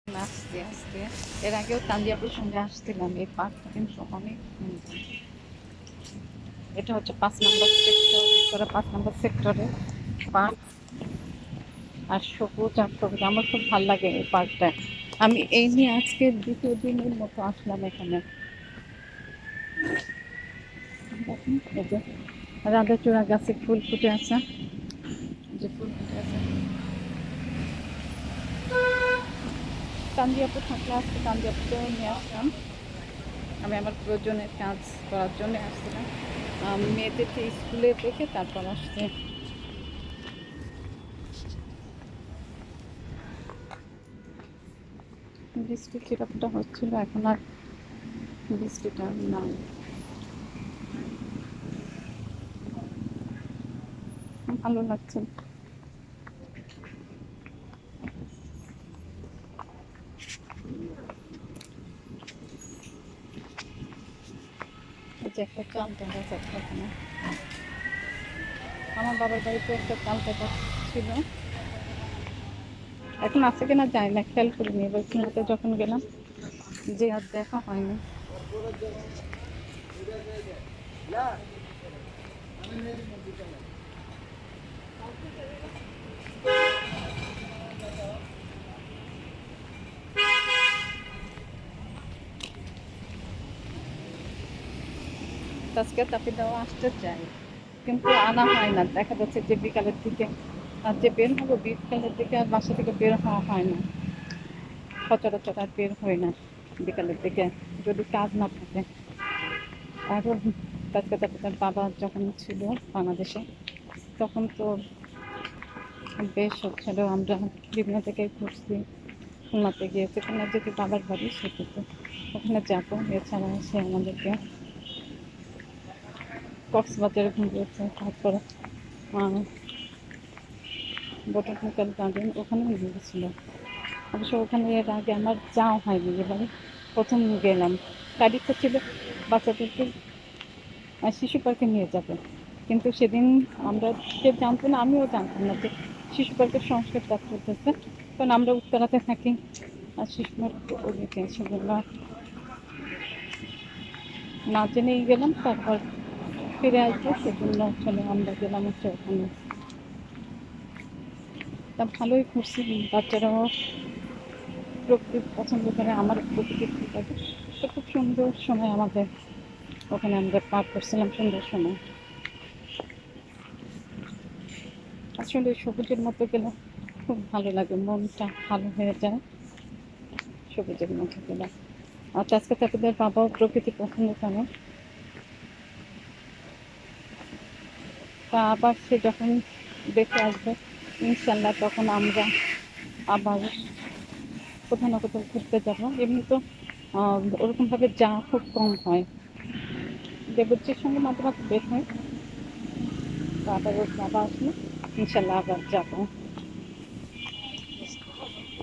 আস্তে আস্তে এর আগেও তানজিয়াপুর সঙ্গে আসছিলাম। এই পার্কটা কিন্তু অনেক সুন্দর। এটা হচ্ছে 5 নম্বর সেক্টর, উত্তরা 5 নম্বর সেক্টরে পার্ক। আর সবুজ আর সবুজ, আমার খুব ভালো লাগে এই পার্কটা। আমি এই নিয়ে আজকে দ্বিতীয় দিনের মতো আসলাম এখানে। দেখুন, এই যে রাধাচূড়া গাছে ফুল ফুটে আছে, যে ফুল ফুটে আছে। তানজিয়াপুর থাকলে আজকে তানজিয়াপুরও নিয়ে আসলাম। আমি আমার প্রয়োজনের কাজ করার জন্য আসছিলাম। মেয়েদেরকে স্কুলে রেখে তারপর আসছে। বৃষ্টি চিরাফটা হচ্ছিল, এখন আর বৃষ্টিটা নাই। ভালো লাগছে। এই যে একটা চালতা গাছ আছে এখানে। আমার বাবার বাড়িতে একটা চালতা গাছ ছিল, এখন আছে কিনা জানি না, খেয়াল করিনি। এবার কিনতে যখন গেলাম যে আর দেখা হয়নি। আজকে তাকে দেওয়া আসতে চাই, কিন্তু আনা হয় না। দেখা যাচ্ছে যে বিকালের দিকে আর যে বের হবো, বিকালের দিকে আর বাসা থেকে বের হওয়া হয় না। সচরাচর আর বের হয় না বিকালের দিকে, যদি কাজ না থাকে। আরও তাজকে তার বাবা যখন ছিল বাংলাদেশে, তখন তো বেশ হচ্ছিল, আমরা বিভিন্ন জায়গায় ঘুরছি। খুলনাতে গিয়েছি, খুলনার যেহেতু বাবার বাড়ি সেক্ষেত্রে ওখানে যাবো। এছাড়া সে আমাদেরকে কক্সবাজারে ঘুরিয়েছে, তারপরে বোটানিক্যাল গার্ডেন ওখানেও গিয়েছিল। অবশ্য ওখানে এর আগে আমার যাওয়া হয়নি, এবারে প্রথম গেলাম। তার ইচ্ছা ছিল বাচ্চাদেরকে শিশু পার্কে নিয়ে যাবে, কিন্তু সেদিন আমরা, সে জানতো না, আমিও জানতাম না যে শিশু পার্কের সংস্কার কাজ চলতেছে, কারণ আমরা উত্তরাতে থাকি। আর শিশু পার্ক ওদিকে, সেগুলো না জেনেই গেলাম। তারপর ফিরে আসবো, সেজন্য চলে আমরা গেলাম হচ্ছে ওখানে। তা ভালোই ঘুরছি। বাচ্চারাও প্রকৃতি পছন্দ করে, আমার প্রকৃতি খুব লাগে। তো খুব সুন্দর সময় আমাদের ওখানে আমরা পার করছিলাম, সুন্দর সময়। আসলে সবুজের মধ্যে গেলে খুব ভালো লাগে, মনটা ভালো হয়ে যায় সবুজের মধ্যে গেলে। আর আজকে তাদের বাবাও প্রকৃতি পছন্দ করে। তা আবার সে যখন দেখে আসবে ইনশাল্লাহ, তখন আমরা আবার কোথাও না কোথাও ঘুরতে যাবো। এমনি তো ওরকমভাবে যাওয়া খুব কম হয়, দেবজির সঙ্গে মাঝে মাঝে বের হয়। তো আবার ওর বাবা আসলে ইনশাল্লাহ আবার যাবো।